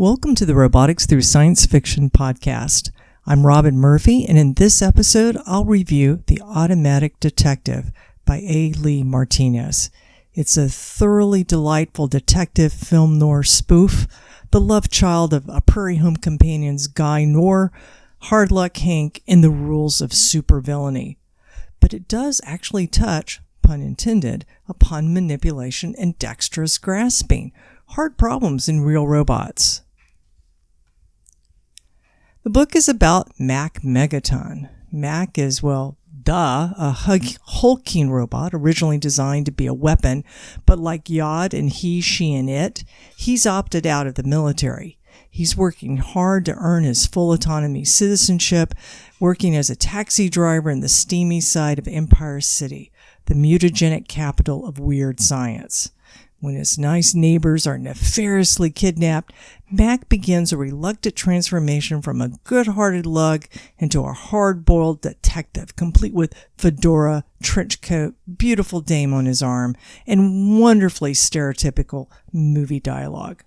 Welcome to the Robotics Through Science Fiction podcast. I'm Robin Murphy, and in this episode, I'll review The Automatic Detective by A. Lee Martinez. It's a thoroughly delightful detective film noir spoof, the love child of a Prairie home companion's Guy Noir, Hard Luck Hank, and the Rules of Super-villainy. But it does actually touch, pun intended, upon manipulation and dexterous grasping, hard problems in real robots. The book is about Mack Megaton. Mack is, a hulking robot originally designed to be a weapon, but like Yod and he, she, and it, he's opted out of the military. He's working hard to earn his full autonomy citizenship, working as a taxi driver in the steamy side of Empire City, the mutagenic capital of weird science. When his nice neighbors are nefariously kidnapped, Mack begins a reluctant transformation from a good-hearted lug into a hard-boiled detective, complete with fedora, trench coat, beautiful dame on his arm, and wonderfully stereotypical movie dialogue.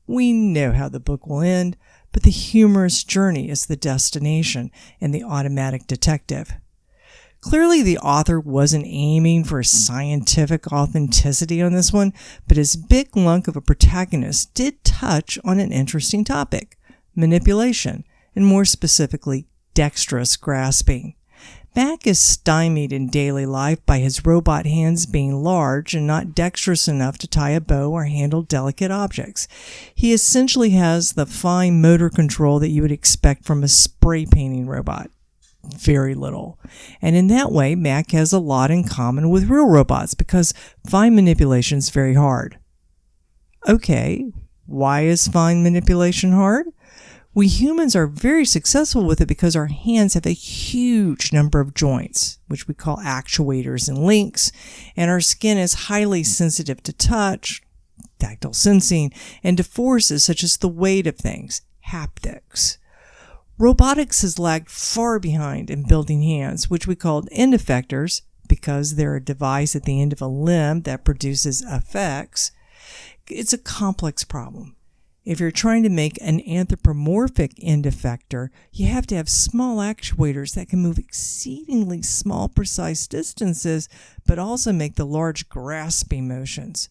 We know how the book will end, but the humorous journey is the destination in The Automatic Detective. Clearly, the author wasn't aiming for scientific authenticity on this one, but his big lunk of a protagonist did touch on an interesting topic: manipulation, and more specifically, dexterous grasping. Mack is stymied in daily life by his robot hands being large and not dexterous enough to tie a bow or handle delicate objects. He essentially has the fine motor control that you would expect from a spray painting robot. Very little. And in that way, Mack has a lot in common with real robots because fine manipulation is very hard. Okay, why is fine manipulation hard? We humans are very successful with it because our hands have a huge number of joints, which we call actuators and links, and our skin is highly sensitive to touch, tactile sensing, and to forces such as the weight of things, haptics. Robotics has lagged far behind in building hands, which we call end effectors because they're a device at the end of a limb that produces effects. It's a complex problem. If you're trying to make an anthropomorphic end effector, you have to have small actuators that can move exceedingly small, precise distances, but also make the large grasping motions.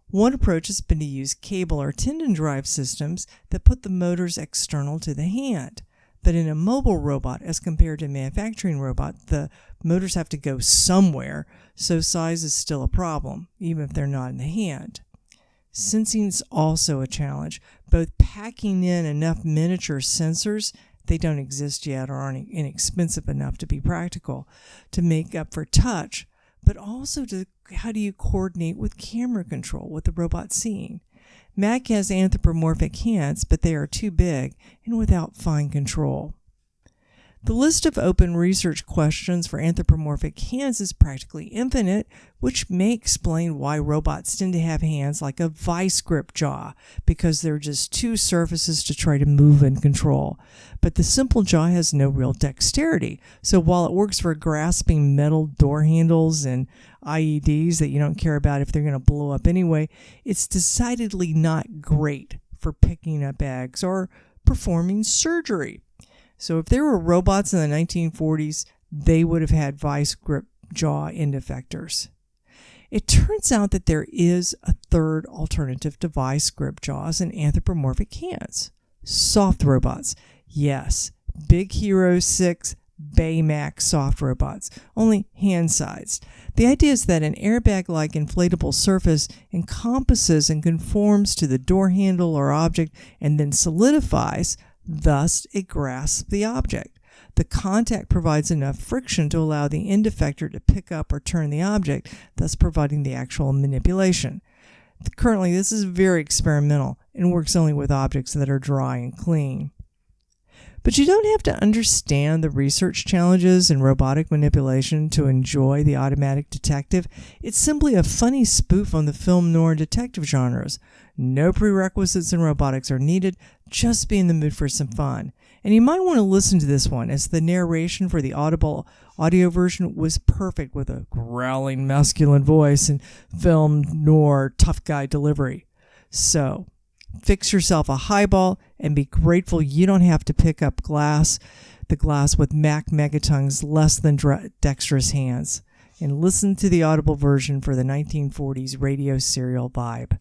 One approach has been to use cable or tendon drive systems that put the motors external to the hand. But in a mobile robot, as compared to a manufacturing robot, the motors have to go somewhere, so size is still a problem, even if they're not in the hand. Sensing is also a challenge. Both packing in enough miniature sensors, they don't exist yet or aren't inexpensive enough to be practical, to make up for touch, but also how do you coordinate with camera control, what the robot's seeing? Mack has anthropomorphic hands, but they are too big and without fine control. The list of open research questions for anthropomorphic hands is practically infinite, which may explain why robots tend to have hands like a vice grip jaw, because they're just two surfaces to try to move and control. But the simple jaw has no real dexterity, so while it works for grasping metal door handles and IEDs that you don't care about if they're going to blow up anyway, it's decidedly not great for picking up eggs or performing surgery. So if there were robots in the 1940s, they would have had vice grip jaw end effectors. It turns out that there is a third alternative to vice grip jaws and anthropomorphic hands. Soft robots. Yes, Big Hero 6 Baymax soft robots, only hand-sized. The idea is that an airbag-like inflatable surface encompasses and conforms to the door handle or object and then solidifies. Thus, it grasps the object. The contact provides enough friction to allow the end effector to pick up or turn the object, thus providing the actual manipulation. Currently, this is very experimental and works only with objects that are dry and clean. But you don't have to understand the research challenges in robotic manipulation to enjoy The Automatic Detective. It's simply a funny spoof on the film noir detective genres. No prerequisites in robotics are needed, just be in the mood for some fun. And you might want to listen to this one, as the narration for the audible audio version was perfect with a growling masculine voice and film noir tough guy delivery. So, Fix yourself a highball and be grateful you don't have to pick up the glass with Mack Megaton's less than dexterous hands. And listen to the audible version for the 1940s radio serial vibe.